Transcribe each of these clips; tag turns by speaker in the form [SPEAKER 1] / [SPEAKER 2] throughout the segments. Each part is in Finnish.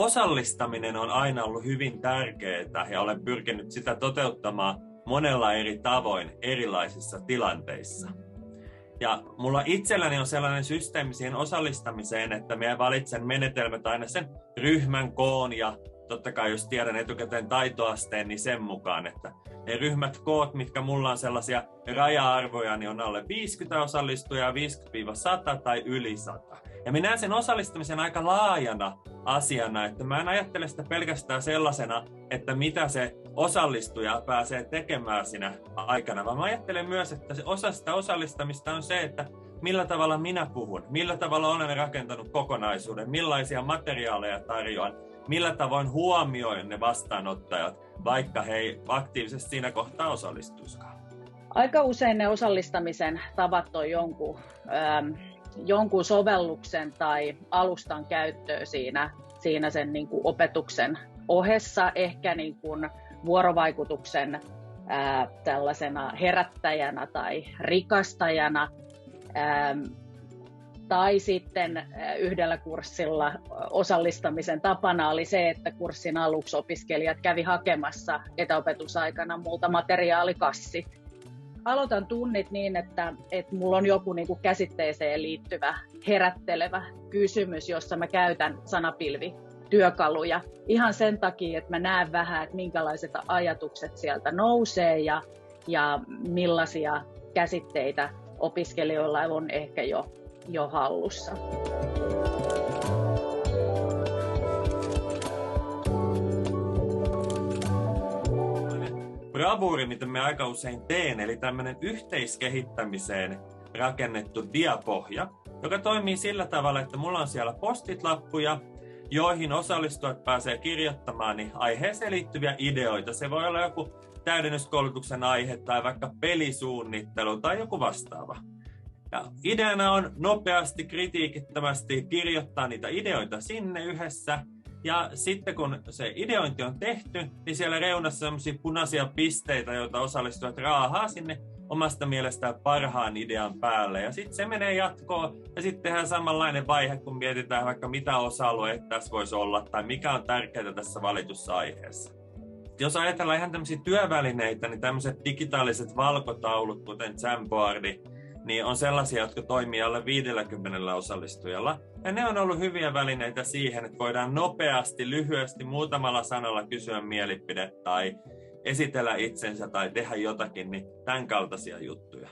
[SPEAKER 1] osallistaminen on aina ollut hyvin tärkeää ja olen pyrkinyt sitä toteuttamaan monella eri tavoin erilaisissa tilanteissa. Ja mulla itselläni on sellainen systeemi siihen osallistamiseen, että minä valitsen menetelmät aina sen ryhmän koon ja totta kai jos tiedän etukäteen taitoasteen, niin sen mukaan, että ne ryhmät koot, mitkä mulla on sellaisia raja-arvoja, niin on alle 50 osallistujaa, 50-100 tai yli 100. Ja minä näen sen osallistamisen aika laajana asiana, että mä en ajattele sitä pelkästään sellaisena, että mitä se osallistuja pääsee tekemään siinä aikana, vaan mä ajattelen myös, että se osa sitä osallistamista on se, että millä tavalla minä puhun, millä tavalla olen rakentanut kokonaisuuden, millaisia materiaaleja tarjoan, millä tavoin huomioin ne vastaanottajat, vaikka he ei aktiivisesti siinä kohtaa osallistuisikaan.
[SPEAKER 2] Aika usein ne osallistamisen tavat on jonkun sovelluksen tai alustan käyttöä siinä sen niin kuin opetuksen ohessa, ehkä niin kuin vuorovaikutuksen tällaisena herättäjänä tai rikastajana. Tai sitten yhdellä kurssilla osallistamisen tapana oli se, että kurssin aluksi opiskelijat kävi hakemassa etäopetusaikana multa materiaalikassi. Aloitan tunnit niin, että mulla on joku niin kuin käsitteeseen liittyvä herättelevä kysymys, jossa mä käytän sanapilvityökaluja. Ihan sen takia, että mä näen vähän, että minkälaiset ajatukset sieltä nousee ja millaisia käsitteitä opiskelijoilla on ehkä jo hallussa.
[SPEAKER 1] Bravuuri, mitä me aika usein teen, eli tämmöinen yhteiskehittämiseen rakennettu diapohja, joka toimii sillä tavalla, että mulla on siellä postit-lappuja, joihin osallistujat pääsee kirjoittamaan niin aiheeseen liittyviä ideoita. Se voi olla joku täydennyskoulutuksen aihe tai vaikka pelisuunnittelu tai joku vastaava. Ja ideana on nopeasti, kritiikittömästi kirjoittaa niitä ideoita sinne yhdessä. Ja sitten kun se ideointi on tehty, niin siellä reunassa on sellaisia punaisia pisteitä, joita osallistujat raahaa sinne omasta mielestään parhaan idean päälle. Ja sitten se menee jatkoon ja sitten tehdään samanlainen vaihe, kun mietitään vaikka mitä osa-alueita tässä voisi olla tai mikä on tärkeää tässä valitussa aiheessa. Jos ajatellaan ihan tämmöisiä työvälineitä, niin tämmöiset digitaaliset valkotaulut, kuten Jamboardi, niin on sellaisia, jotka toimii alle 50 osallistujalla. Ja ne on ollut hyviä välineitä siihen, että voidaan nopeasti, lyhyesti, muutamalla sanalla kysyä mielipide tai esitellä itsensä tai tehdä jotakin, niin tämän kaltaisia juttuja.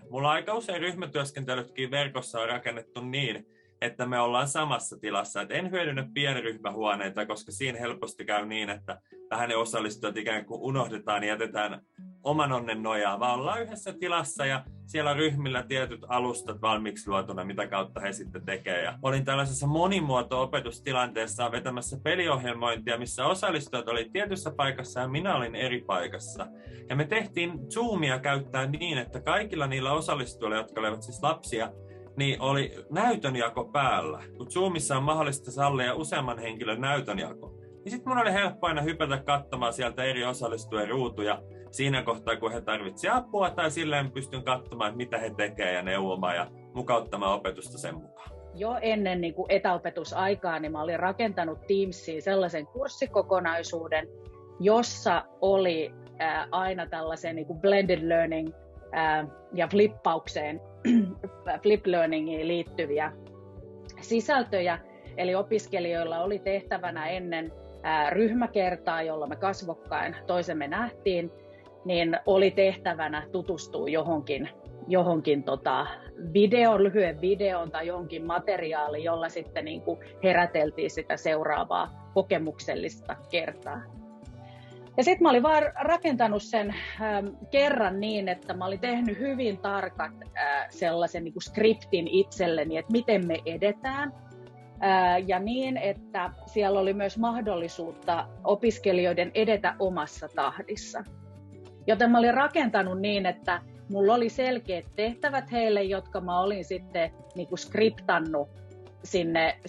[SPEAKER 1] Mulla aika usein ryhmätyöskentelytkin verkossa on rakennettu niin, että me ollaan samassa tilassa. Et en hyödynnä pienryhmähuoneita, koska siinä helposti käy niin, että vähän ne osallistujat ikään kuin unohdetaan ja jätetään oman onnen nojaa, vaan ollaan yhdessä tilassa ja siellä on ryhmillä tietyt alustat valmiiksi luotuna, mitä kautta he sitten tekee. Ja olin tällaisessa monimuoto-opetustilanteessa vetämässä peliohjelmointia, missä osallistujat oli tietyssä paikassa ja minä olin eri paikassa. Ja me tehtiin Zoomia käyttää niin, että kaikilla niillä osallistujilla, jotka olivat siis lapsia, niin oli näytönjako päällä. Kun Zoomissa on mahdollista sallia useamman henkilön näytönjako, niin sitten mun oli helppo aina hypätä katsomaan sieltä eri osallistujien ruutuja siinä kohtaa, kun he tarvitsivat apua, tai silleen pystyn katsomaan, että mitä he tekevät ja neuvomaan ja mukauttamaan opetusta sen mukaan.
[SPEAKER 2] Jo ennen niin kuin etäopetusaikaa niin mä olin rakentanut Teamsiin sellaisen kurssikokonaisuuden, jossa oli aina tällaisen niin kuin blended learning ja flippaukseen, flip learningiin liittyviä sisältöjä. Eli opiskelijoilla oli tehtävänä ennen ryhmäkertaa, jolla me kasvokkain toisemme nähtiin, niin oli tehtävänä tutustua johonkin lyhyen videon tai johonkin materiaaliin, jolla sitten niin kuin heräteltiin sitä seuraavaa kokemuksellista kertaa. Ja sitten mä olin vaan rakentanut sen kerran niin, että mä olin tehnyt hyvin tarkat sellaisen niin kuin skriptin itselleni, että miten me edetään. Ja niin, että siellä oli myös mahdollisuutta opiskelijoiden edetä omassa tahdissa. Joten mä olin rakentanut niin, että mulla oli selkeät tehtävät heille, jotka mä olin sitten niin kuin skriptannut sinne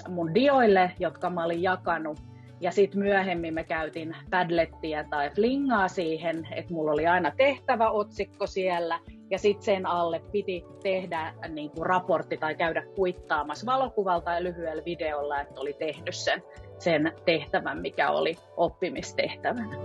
[SPEAKER 2] mun dioille, jotka mä olin jakanut. Ja sitten myöhemmin me käytin Padlettia tai Flingaa siihen, että mulla oli aina tehtäväotsikko siellä ja sitten sen alle piti tehdä niin kuin raportti tai käydä kuittaamassa valokuvalla tai lyhyellä videolla, että oli tehnyt sen tehtävän, mikä oli oppimistehtävänä.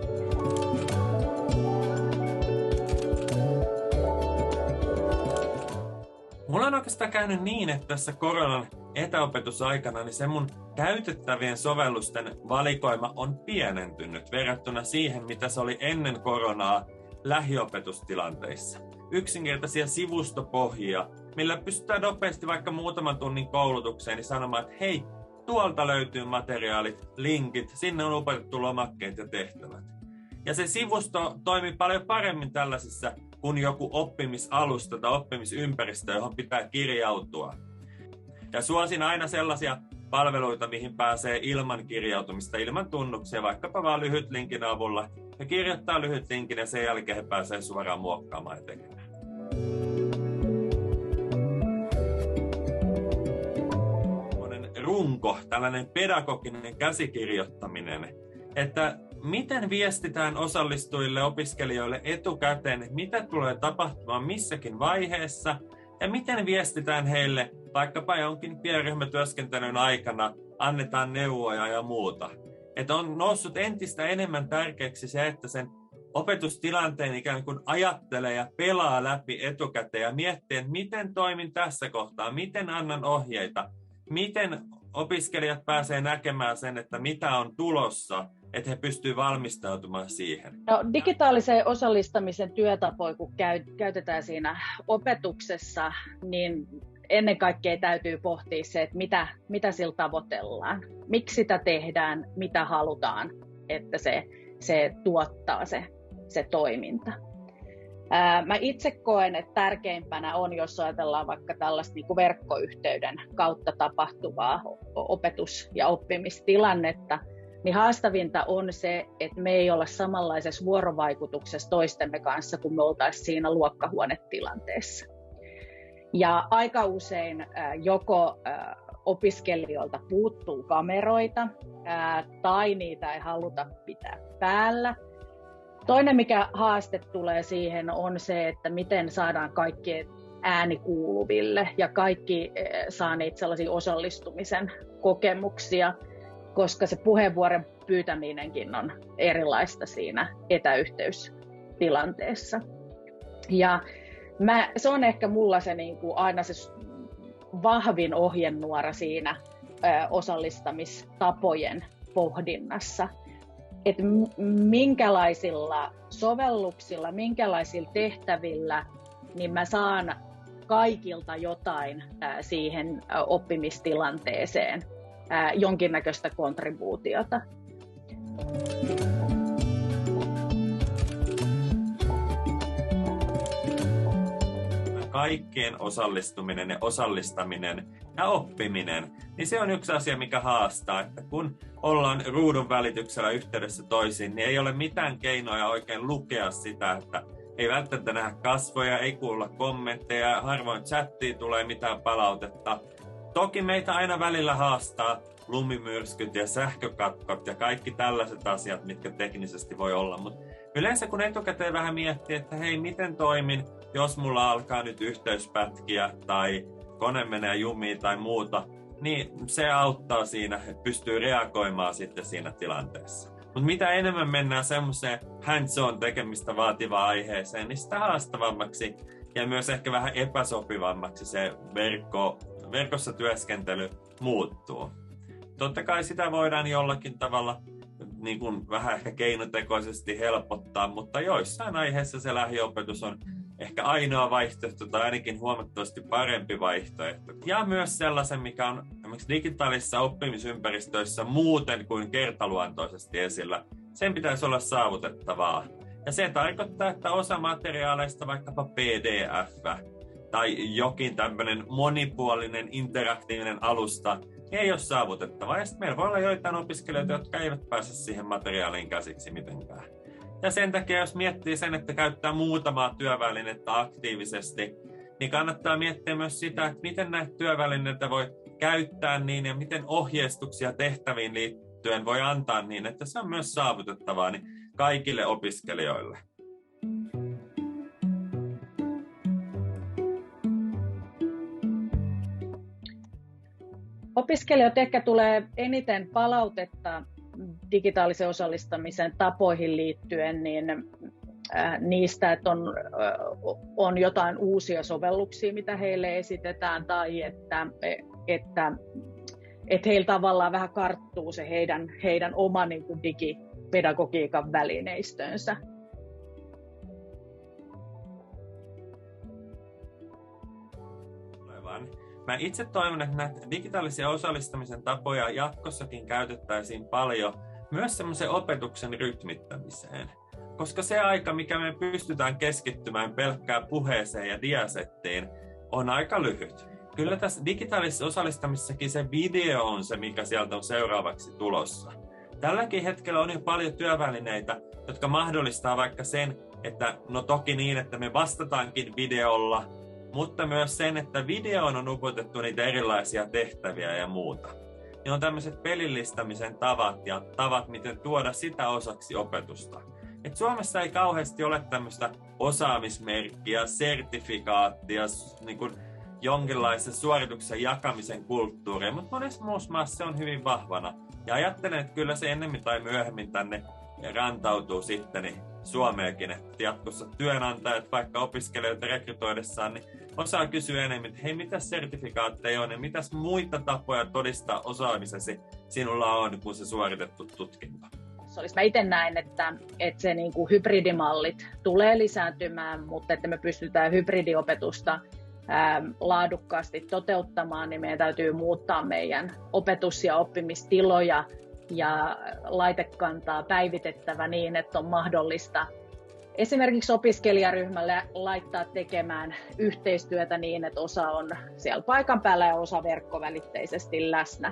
[SPEAKER 1] Mulla on oikeastaan käynyt niin, että tässä koronan etäopetusaikana niin se mun käytettävien sovellusten valikoima on pienentynyt verrattuna siihen, mitä se oli ennen koronaa lähiopetustilanteissa. Yksinkertaisia sivustopohjia, millä pystytään nopeasti vaikka muutaman tunnin koulutukseen niin sanomaan, että hei, tuolta löytyy materiaalit, linkit, sinne on opetettu lomakkeet ja tehtävät. Ja se sivusto toimii paljon paremmin tällaisissa kuin joku oppimisalusta tai oppimisympäristö, johon pitää kirjautua. Ja suosin aina sellaisia palveluita, mihin pääsee ilman kirjautumista, ilman tunnuksia, vaikkapa vaan lyhyt linkin avulla. Ja kirjoittaa lyhyt linkin ja sen jälkeen he pääsee suoraan muokkaamaan ja tekemään. Runko, tällainen pedagoginen käsikirjoittaminen, että miten viestitään osallistujille, opiskelijoille etukäteen, mitä tulee tapahtumaan missäkin vaiheessa, ja miten viestitään heille vaikkapa jonkin pienryhmätyöskentelyn aikana, annetaan neuvoja ja muuta. Että on noussut entistä enemmän tärkeäksi se, että sen opetustilanteen ikään kuin ajattelee ja pelaa läpi etukäteen ja miettii, että miten toimin tässä kohtaa, miten annan ohjeita, miten opiskelijat pääsee näkemään sen, että mitä on tulossa, että he pystyvät valmistautumaan siihen.
[SPEAKER 2] No, digitaaliseen osallistamisen työtapoja, kun käytetään siinä opetuksessa, niin ennen kaikkea täytyy pohtia se, että mitä sillä tavoitellaan. Miksi sitä tehdään, mitä halutaan, että se tuottaa se toiminta. Mä itse koen, että tärkeimpänä on, jos ajatellaan vaikka tällaista niin kuin verkkoyhteyden kautta tapahtuvaa opetus- ja oppimistilannetta, niin haastavinta on se, että me ei olla samanlaisessa vuorovaikutuksessa toistemme kanssa, kun me oltaisiin siinä luokkahuonetilanteessa. Ja aika usein joko opiskelijoilta puuttuu kameroita tai niitä ei haluta pitää päällä. Toinen, mikä haaste tulee siihen, on se, että miten saadaan kaikkien ääni kuuluville ja kaikki saa niitä sellaisia osallistumisen kokemuksia, koska se puheenvuoron pyytäminenkin on erilaista siinä etäyhteystilanteessa. Ja se on ehkä mulla se niin kuin aina se vahvin ohjenuora siinä osallistamistapojen pohdinnassa. Että minkälaisilla sovelluksilla, minkälaisilla tehtävillä, niin mä saan kaikilta jotain siihen oppimistilanteeseen, jonkinnäköistä kontribuutiota.
[SPEAKER 1] Kaikkien osallistuminen ja osallistaminen ja oppiminen, niin se on yksi asia, mikä haastaa, että kun ollaan ruudun välityksellä yhteydessä toisiin, niin ei ole mitään keinoja oikein lukea sitä, että ei välttämättä nähdä kasvoja, ei kuulla kommentteja, harvoin chattiin tulee mitään palautetta. Toki meitä aina välillä haastaa lumimyrskyt ja sähkökatkot ja kaikki tällaiset asiat, mitkä teknisesti voi olla, mutta yleensä kun etukäteen vähän miettii, että hei, miten toimin, jos mulla alkaa nyt yhteyspätkiä tai kone menee jumiin tai muuta, niin se auttaa siinä, että pystyy reagoimaan sitten siinä tilanteessa. Mutta mitä enemmän mennään semmoiseen hands-on tekemistä vaativaan aiheeseen, niin sitä haastavammaksi ja myös ehkä vähän epäsopivammaksi se verkossa työskentely muuttuu. Totta kai sitä voidaan jollakin tavalla niin kuin vähän ehkä keinotekoisesti helpottaa, mutta joissain aiheissa se lähiopetus on ehkä ainoa vaihtoehto tai ainakin huomattavasti parempi vaihtoehto. Ja myös sellaisen, mikä on esimerkiksi digitaalisissa oppimisympäristöissä muuten kuin kertaluontoisesti esillä, sen pitäisi olla saavutettavaa. Ja se tarkoittaa, että osa materiaaleista, vaikkapa PDF tai jokin tämmöinen monipuolinen interaktiivinen alusta, ei ole saavutettavaa. Ja sitten meillä voi olla joitain opiskelijoita, jotka eivät pääse siihen materiaaliin käsiksi mitenkään. Ja sen takia, jos miettii sen, että käyttää muutamaa työvälinettä aktiivisesti, niin kannattaa miettiä myös sitä, että miten näitä työvälineitä voi käyttää niin ja miten ohjeistuksia tehtäviin liittyen voi antaa niin, että se on myös saavutettavaa niin kaikille opiskelijoille.
[SPEAKER 2] opiskelijoilta ehkä tulee eniten palautetta digitaalisen osallistamisen tapoihin liittyen, niin niistä, että on jotain uusia sovelluksia, mitä heille esitetään, tai että heillä tavallaan vähän karttuu se heidän oma niin kuin digipedagogiikan välineistönsä.
[SPEAKER 1] Mä itse toivon, että näitä digitaalisia osallistamisen tapoja jatkossakin käytettäisiin paljon myös semmoisen opetuksen rytmittämiseen. Koska se aika, mikä me pystytään keskittymään pelkkään puheeseen ja diasettiin, on aika lyhyt. Kyllä tässä digitaalisessa osallistamisessakin se video on se, mikä sieltä on seuraavaksi tulossa. Tälläkin hetkellä on jo paljon työvälineitä, jotka mahdollistaa vaikka sen, että no toki niin, että me vastataankin videolla, mutta myös sen, että videoon on upotettu niitä erilaisia tehtäviä ja muuta. Ne on tämmöiset pelillistämisen tavat ja tavat, miten tuoda sitä osaksi opetusta. Et Suomessa ei kauheasti ole tämmöistä osaamismerkkiä, sertifikaattia, niin kuin jonkinlaisen suorituksen jakamisen kulttuuria, mutta monessa muussa maassa se on hyvin vahvana. Ja ajattelen, että kyllä se ennemmin tai myöhemmin tänne rantautuu sitten niin Suomeenkin, että jatkossa työnantajat vaikka opiskelijoita rekrytoidessaan niin osaa kysyä enemmän, että hei, mitäs sertifikaatteja on ja mitäs muita tapoja todistaa osaamisesi sinulla on, kun se suoritettu tutkinto.
[SPEAKER 2] Mä itse näen, että se niin kuin hybridimallit tulee lisääntymään, mutta että me pystytään hybridiopetusta laadukkaasti toteuttamaan, niin meidän täytyy muuttaa meidän opetus- ja oppimistiloja ja laitekantaa päivitettävä niin, että on mahdollista esimerkiksi opiskelijaryhmälle laittaa tekemään yhteistyötä niin, että osa on siellä paikan päällä ja osa verkkovälitteisesti läsnä.